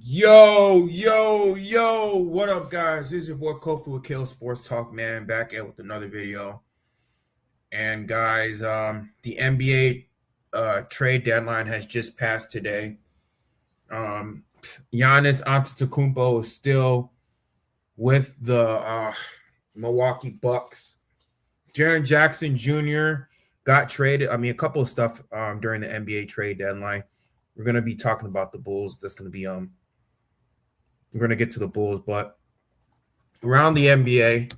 Yo, what up, guys? This is your boy Kofi with Kill Sports Talk, man, back at with another video. And guys, the NBA trade deadline has just passed today. Giannis Antetokounmpo is still with the Milwaukee Bucks. Jaren Jackson Jr. got traded. I mean, a couple of stuff during the NBA trade deadline. We're gonna be talking about the Bulls. That's gonna be we're gonna get to the Bulls, but around the NBA,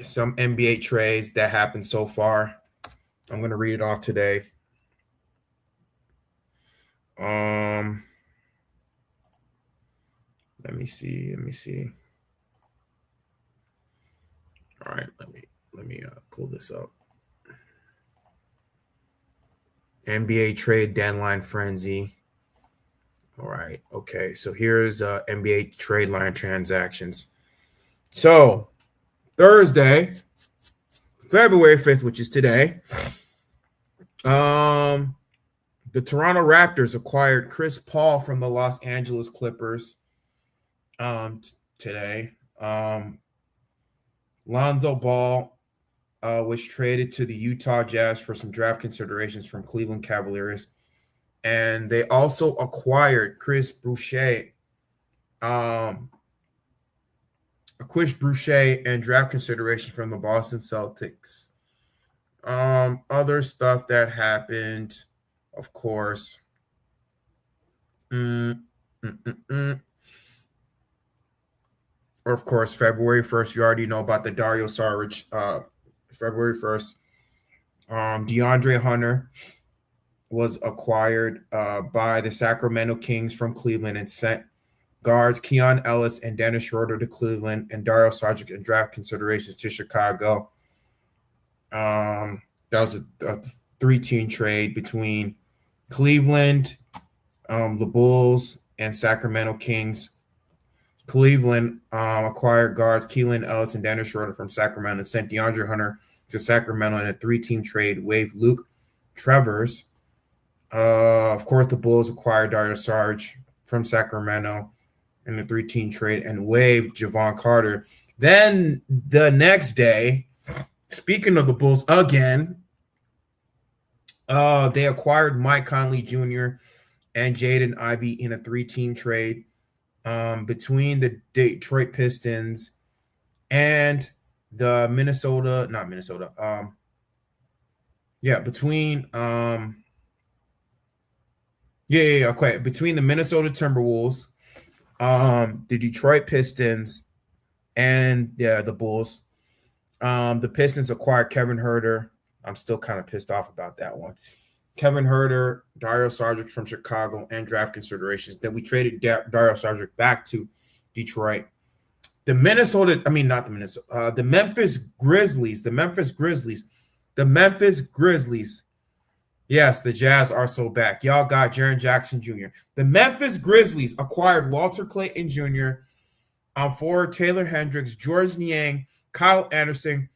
some NBA trades that happened so far. I'm going to read it off today. Um, let me see. All right, let me pull this up. NBA trade deadline frenzy. All right, okay. So here's NBA trade line transactions. So Thursday, February 5th, which is today, the Toronto Raptors acquired Chris Paul from the Los Angeles Clippers today. Lonzo Ball was traded to the Utah Jazz for some draft considerations from Cleveland Cavaliers. And they also acquired Chris Boucher and draft considerations from the Boston Celtics. Other stuff that happened, of course. Of course, February 1st, you already know about the Dario Saric. February 1st, DeAndre Hunter was acquired by the Sacramento Kings from Cleveland and sent guards Keon Ellis and Dennis Schroeder to Cleveland and Dario Saric and draft considerations to Chicago. That was a three-team trade between Cleveland, the Bulls, and Sacramento Kings. Cleveland acquired guards Keelan Ellis and Dennis Schroeder from Sacramento and sent DeAndre Hunter to Sacramento in a three-team trade, waived Luke Travers. Of course, the Bulls acquired Dario Saric from Sacramento in a three-team trade and waived Javon Carter. Then the next day, speaking of the Bulls again, they acquired Mike Conley Jr. and Jaden Ivey in a three-team trade between the Detroit Pistons and the between the Minnesota Timberwolves, the Detroit Pistons, and the Bulls. The Pistons acquired Kevin Huerter. I'm still kind of pissed off about that one. Kevin Huerter, Dario Saric from Chicago, and draft considerations. Then we traded Dario Saric back to Detroit. The Memphis Grizzlies. Yes, the Jazz are so back. Y'all got Jaren Jackson Jr. The Memphis Grizzlies acquired Walter Clayton Jr. For Taylor Hendricks, George Niang, Kyle Anderson,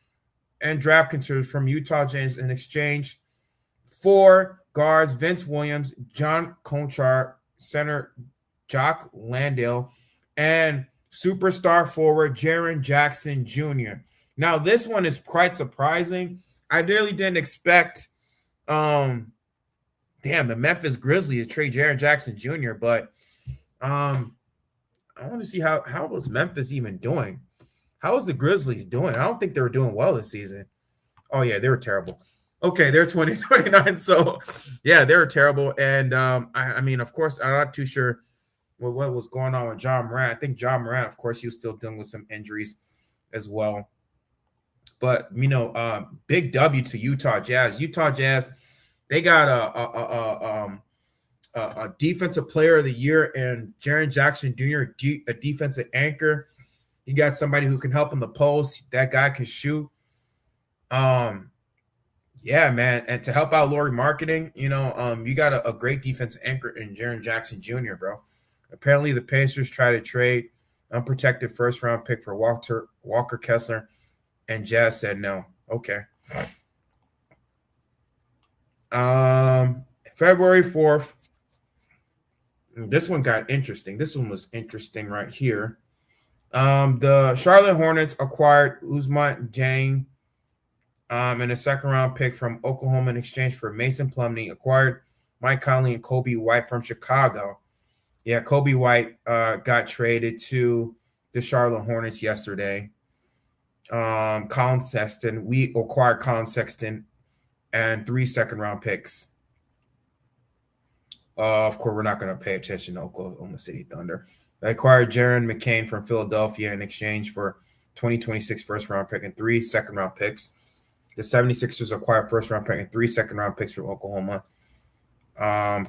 and draft considerations from Utah Jazz in exchange for guards Vince Williams, John Conchar, center Jock Landale, and superstar forward Jaren Jackson Jr. Now, this one is quite surprising. I really didn't expect the Memphis Grizzlies to trade Jaren Jackson Jr., but I want to see how was Memphis even doing? How was the Grizzlies doing? I don't think they were doing well this season. Oh, yeah, they were terrible. Okay, they're 20-29. So, yeah, they were terrible. And, I mean, of course, I'm not too sure what was going on with John Morant. I think John Morant, of course, he was still dealing with some injuries as well. But, big W to Utah Jazz. Utah Jazz, they got a defensive player of the year and Jaren Jackson Jr., a defensive anchor. You got somebody who can help in the post. That guy can shoot. Yeah, man. And to help out Laurie Marketing, you got a great defensive anchor in Jaren Jackson Jr., bro. Apparently, the Pacers tried to trade unprotected first-round pick for Walker Kessler, and Jazz said no. Okay. February 4th, This one got interesting. This one was interesting right here. The Charlotte Hornets acquired Usman Jang and a second round pick from Oklahoma in exchange for Mason Plumlee, acquired Mike Conley and Kobe White from Chicago. Yeah, Kobe White got traded to the Charlotte Hornets yesterday. Colin Sexton, we acquired Colin Sexton and 3 second round picks. Of course, we're not going to pay attention to Oklahoma City Thunder. They acquired Jaron McCain from Philadelphia in exchange for 2026 first round pick and 3 second round picks. The 76ers acquired first round pick and 3 second round picks from Oklahoma.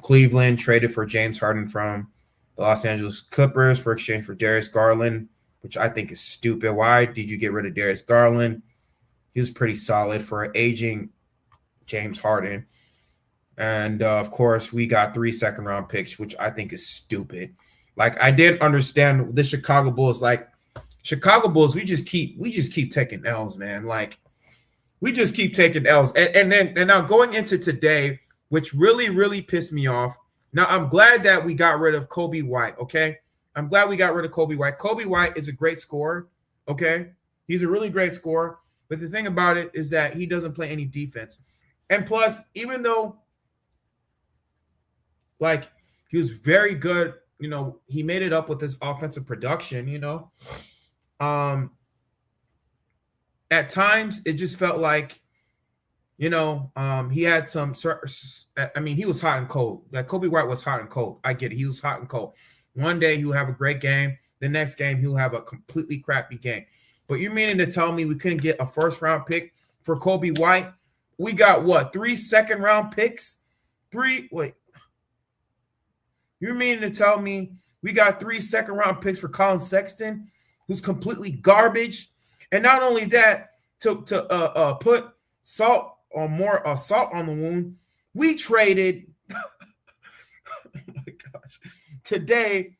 Cleveland traded for James Harden from the Los Angeles Clippers for exchange for Darius Garland, which I think is stupid. Why did you get rid of Darius Garland? He was pretty solid for aging James Harden. And, of course, we got 3 second round picks, which I think is stupid. Like, I did understand the Chicago Bulls. Like, Chicago Bulls, we just keep taking L's, man. Like, we just keep taking L's. And now going into today, which really, really pissed me off. Now, I'm glad that we got rid of Kobe White, okay? I'm glad we got rid of Kobe White. Kobe White is a great scorer, okay? He's a really great scorer. But the thing about it is that he doesn't play any defense. And plus, even though, like, he was very good, you know, he made it up with his offensive production, you know. At times, it just felt like, you know, he had some, I mean, he was hot and cold. Like, Kobe White was hot and cold. I get it. He was hot and cold. One day he'll have a great game. The next game he'll have a completely crappy game. But you're meaning to tell me we couldn't get a first round pick for Kobe White? We got what? 3 second round picks? You're meaning to tell me we got 3 second round picks for Colin Sexton, who's completely garbage? And not only that, to put salt on the wound, we traded oh my gosh. Today,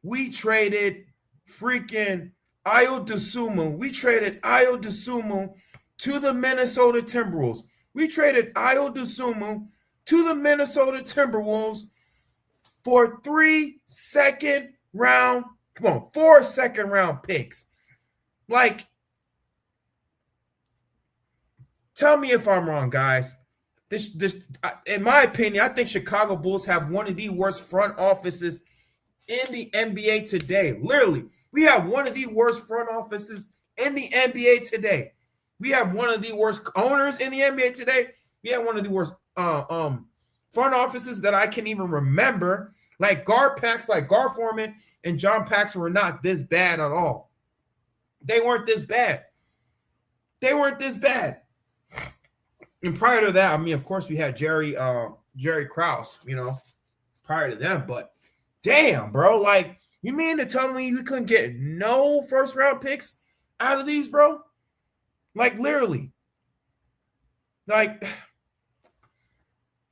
we traded freaking Ayo Dosunmu. We traded Ayo Dosunmu to the Minnesota Timberwolves. We traded Ayo Dosunmu to the Minnesota Timberwolves for 4 second round picks. Like, tell me if I'm wrong, guys. This, in my opinion, I think Chicago Bulls have one of the worst front offices in the NBA today. Literally, we have one of the worst front offices in the NBA today. We have one of the worst owners in the NBA today. We have one of the worst front offices that I can even remember. Like Gar Forman and John Paxson were not this bad at all. They weren't this bad. And prior to that, I mean, of course, we had Jerry Krause, you know, prior to them. But damn, bro, like, you mean to tell me we couldn't get no first round picks out of these, bro? Like, literally. Like,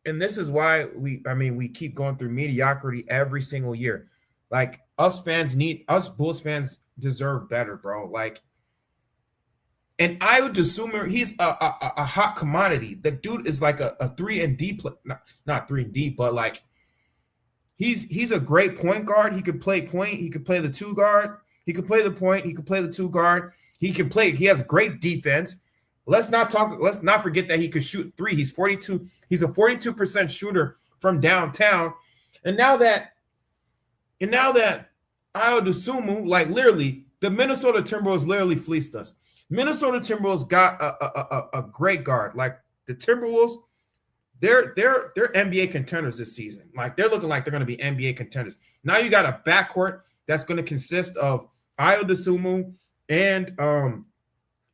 and this is why we keep going through mediocrity every single year. Like, us Bulls fans deserve better, bro. Like, and I would assume he's a hot commodity. The dude is like a 3-and-D play, not 3-and-D, but like he's a great point guard. He could play point. He could play the 2 guard. He could play the point. He could play the 2 guard. He has great defense. Let's not forget that he could shoot 3. He's a 42% shooter from downtown. And now that Ayo Dosunmu, like, literally, the Minnesota Timberwolves literally fleeced us. Minnesota Timberwolves got a great guard. Like, the Timberwolves, they're NBA contenders this season. Like, they're looking like they're going to be NBA contenders. Now you got a backcourt that's going to consist of Ayo Dosunmu and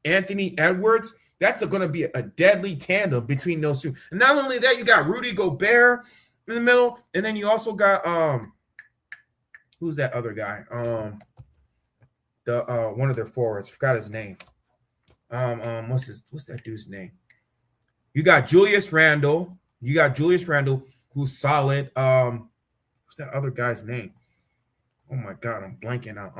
Anthony Edwards. That's going to be a deadly tandem between those two. And not only that, you got Rudy Gobert in the middle, and then you also got who's that other guy? One of their forwards. Forgot his name. What's that dude's name? You got Julius Randle. Who's solid. What's that other guy's name? Oh my God, I'm blanking out.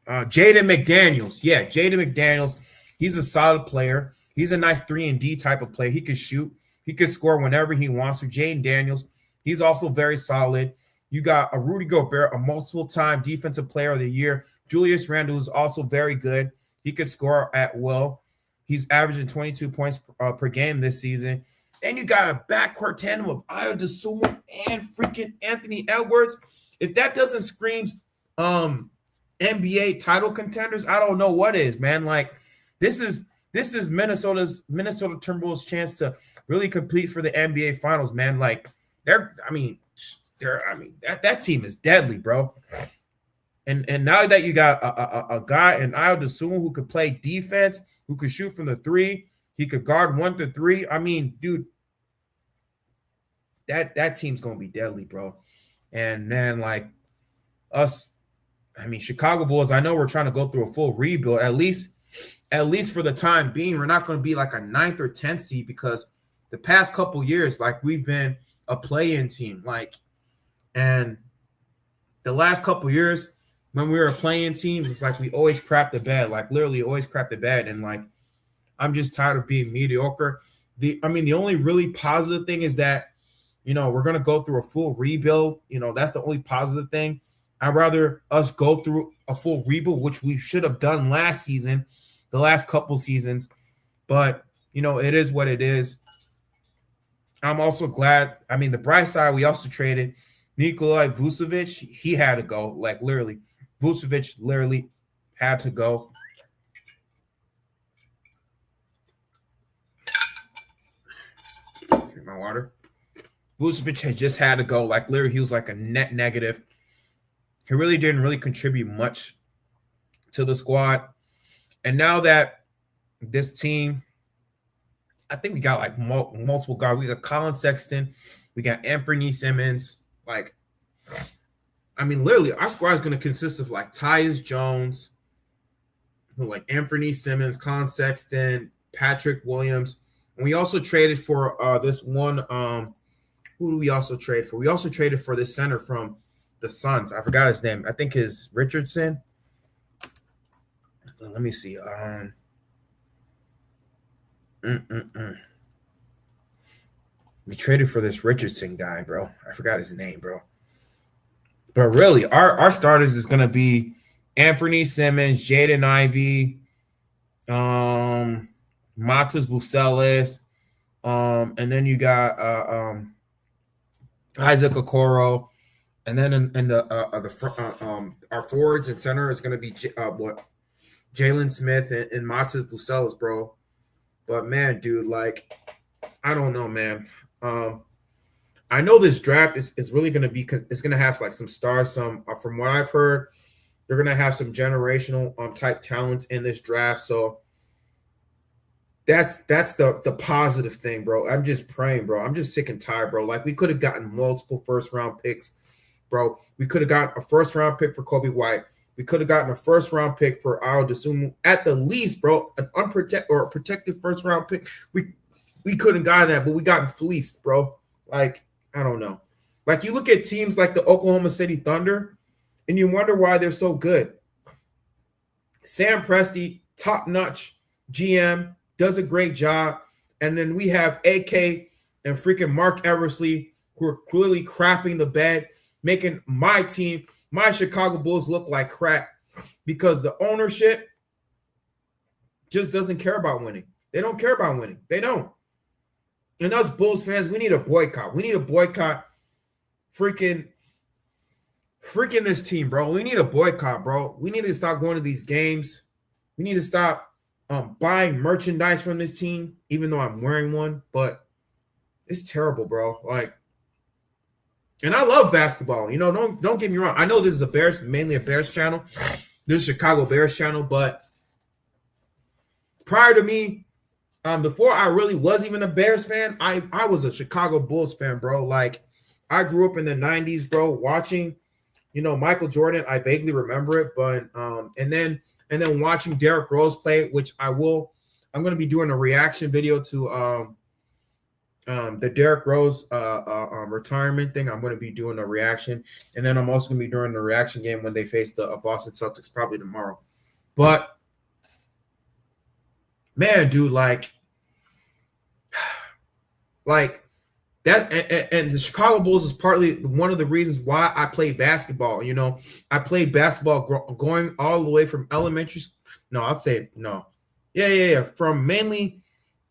Jaden McDaniels. Yeah, Jaden McDaniels. He's a solid player. He's a nice 3-and-D type of player. He can shoot. He can score whenever he wants to. Jaden Daniels, he's also very solid. You got a Rudy Gobert, a multiple-time Defensive Player of the Year. Julius Randle is also very good. He could score at will. He's averaging 22 points per game this season. Then you got a backcourt tandem of Ayo Dosunmu and freaking Anthony Edwards. If that doesn't scream NBA title contenders, I don't know what is, man. Like this is Minnesota Timberwolves' chance to really compete for the NBA Finals, man. Like that team is deadly, bro. And now that you got a guy in Ayo Dosunmu who could play defense, who could shoot from the three, he could guard 1 to 3. I mean, dude, that team's gonna be deadly, bro. And man, like us, I mean, Chicago Bulls. I know we're trying to go through a full rebuild. At least for the time being, we're not going to be like a 9th or 10th seed because the past couple years, like we've been a play-in team, like, and the last couple years when we were a play-in team, it's like we always crap the bed, like literally always crap the bed, and like I'm just tired of being mediocre. The only really positive thing is that we're going to go through a full rebuild. That's the only positive thing. I'd rather us go through a full rebuild, which we should have done last season, the last couple seasons. But, it is what it is. I'm also glad. I mean, the bright side, we also traded Nikola Vucevic. He had to go. Like, literally. Vucevic literally had to go. Drink my water. Vucevic had just had to go. Like, literally, he was like a net negative. He really didn't contribute much to the squad. And now that this team, I think we got like multiple guards. We got Colin Sexton. We got Anthony Simmons. Like, I mean, literally, our squad is going to consist of like Tyus Jones, like Anthony Simmons, Colin Sexton, Patrick Williams. And we also traded for this one. Who do we also trade for? We also traded for this center from the Suns. I forgot his name. I think his Richardson. Let me see. We traded for this Richardson guy, bro. I forgot his name, bro. But really, our starters is gonna be Anthony Simmons, Jaden Ivey, Matas Bucelis, and then you got Isaac Okoro. And then in the our forwards and center is going to be Jalen Smith and Matas Bucelis, bro. But man, dude, like I don't know, man. I know this draft is really going to be it's going to have like some stars. Some from what I've heard, they're going to have some generational type talents in this draft. So that's the positive thing, bro. I'm just praying, bro. I'm just sick and tired, bro. Like we could have gotten multiple first round picks. Bro, we could have gotten a first-round pick for Kobe White. We could have gotten a first-round pick for Ayo Dosunmu. At the least, bro, an unprotected or a protected first-round pick. We couldn't got that, but we got fleeced, bro. Like, I don't know. Like, you look at teams like the Oklahoma City Thunder, and you wonder why they're so good. Sam Presti, top-notch GM, does a great job. And then we have AK and freaking Mark Eversley, who are clearly crapping the bed, making my team, my Chicago Bulls, look like crap because the ownership just doesn't care about winning. They don't care about winning. They don't. And us Bulls fans, we need a boycott. We need a boycott freaking this team, bro. We need a boycott, bro. We need to stop going to these games. We need to stop buying merchandise from this team, even though I'm wearing one. But it's terrible, bro. Like, and I love basketball. Don't get me wrong. I know this is mainly a Bears channel. This is Chicago Bears channel, but prior to me, before I really was even a Bears fan, I was a Chicago Bulls fan, bro. Like I grew up in the 90s, bro, watching, Michael Jordan. I vaguely remember it, but and then watching Derrick Rose play, which I'm going to be doing a reaction video to the Derrick Rose retirement thing. I'm going to be doing a reaction, and then I'm also going to be doing the reaction game when they face the Boston Celtics probably tomorrow. But man, dude, like Like that, and the Chicago Bulls is partly one of the reasons why I played basketball. You know, I played basketball going all the way from elementary. No, I'd say no. Yeah. From mainly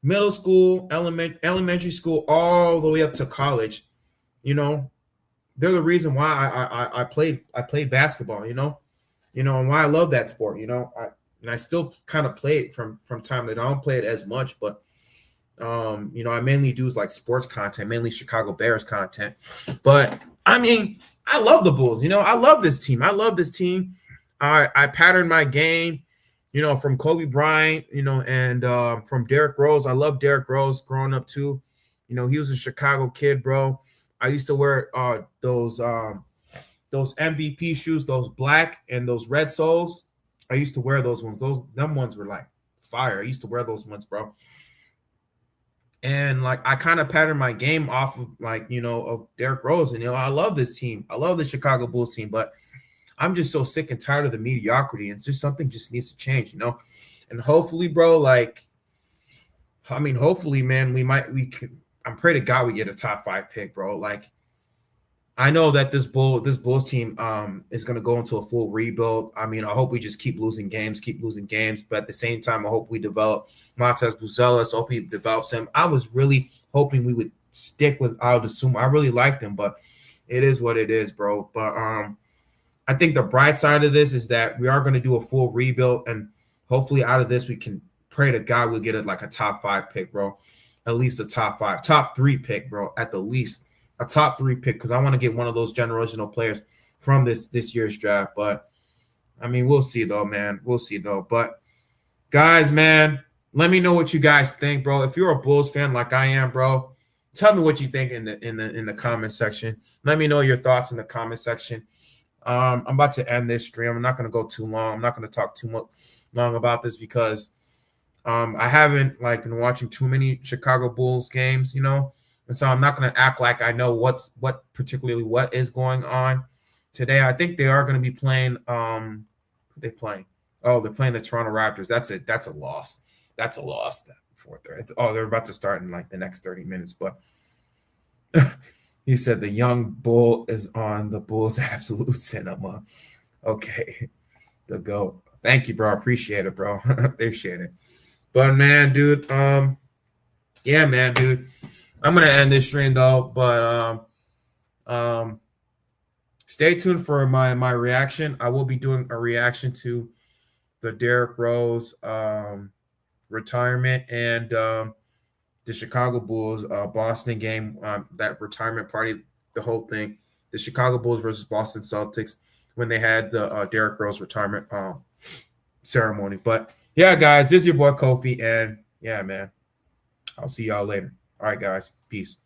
middle school, elementary school, all the way up to college. You know, they're the reason why I played basketball. And why I love that sport. And I still kind of play it from time to time. I don't play it as much, but I mainly do like sports content, mainly Chicago Bears content. But I mean, I love the Bulls. I love this team. I patterned my game, from Kobe Bryant, and from Derrick Rose. I love Derrick Rose growing up too. He was a Chicago kid, bro. I used to wear those MVP shoes, those black and those red soles. I used to wear those ones. Them ones were like fire. I used to wear those ones, bro. And like I kind of patterned my game off of of Derrick Rose. And I love this team. I love the Chicago Bulls team, but I'm just so sick and tired of the mediocrity. And it's just something just needs to change. And hopefully, bro, hopefully, man, we can. I'm praying to God we get a top 5 pick, bro. Like I know that this Bulls team is going to go into a full rebuild. I mean, I hope we just keep losing games. But at the same time, I hope we develop Montez Buzelis. I hope he develops him. I was really hoping we would stick with Aldasuma. I really liked him, but it is what it is, bro. But I think the bright side of this is that we are going to do a full rebuild, and hopefully out of this we can pray to God we'll get a top 5 pick, bro. At least a top 3 pick, bro. At the least. A top 3 pick, because I want to get one of those generational players from this year's draft. But I mean, we'll see though, man. We'll see though. But guys, man, let me know what you guys think, bro. If you're a Bulls fan like I am, bro, tell me what you think in the comment section. Let me know your thoughts in the comment section. I'm about to end this stream. I'm not going to go too long. I'm not going to talk too much long about this because I haven't been watching too many Chicago Bulls games, and so I'm not going to act like I know what is going on today. I think they are going to be playing. Who are they playing? Oh, they're playing the Toronto Raptors. That's it. That's a loss. That's a loss. Oh, they're about to start in the next 30 minutes. But he said the young bull is on the Bulls' absolute cinema. Okay, the GOAT. Thank you, bro. I appreciate it, bro. Appreciate it. But man, dude. Yeah, man, dude. I'm gonna end this stream though, but stay tuned for my reaction. I will be doing a reaction to the Derrick Rose retirement and the Chicago Bulls Boston game, that retirement party, the whole thing, the Chicago Bulls versus Boston Celtics when they had the Derrick Rose retirement ceremony. But yeah, guys, this is your boy Kofi, and yeah, man, I'll see y'all later. All right, guys. Peace.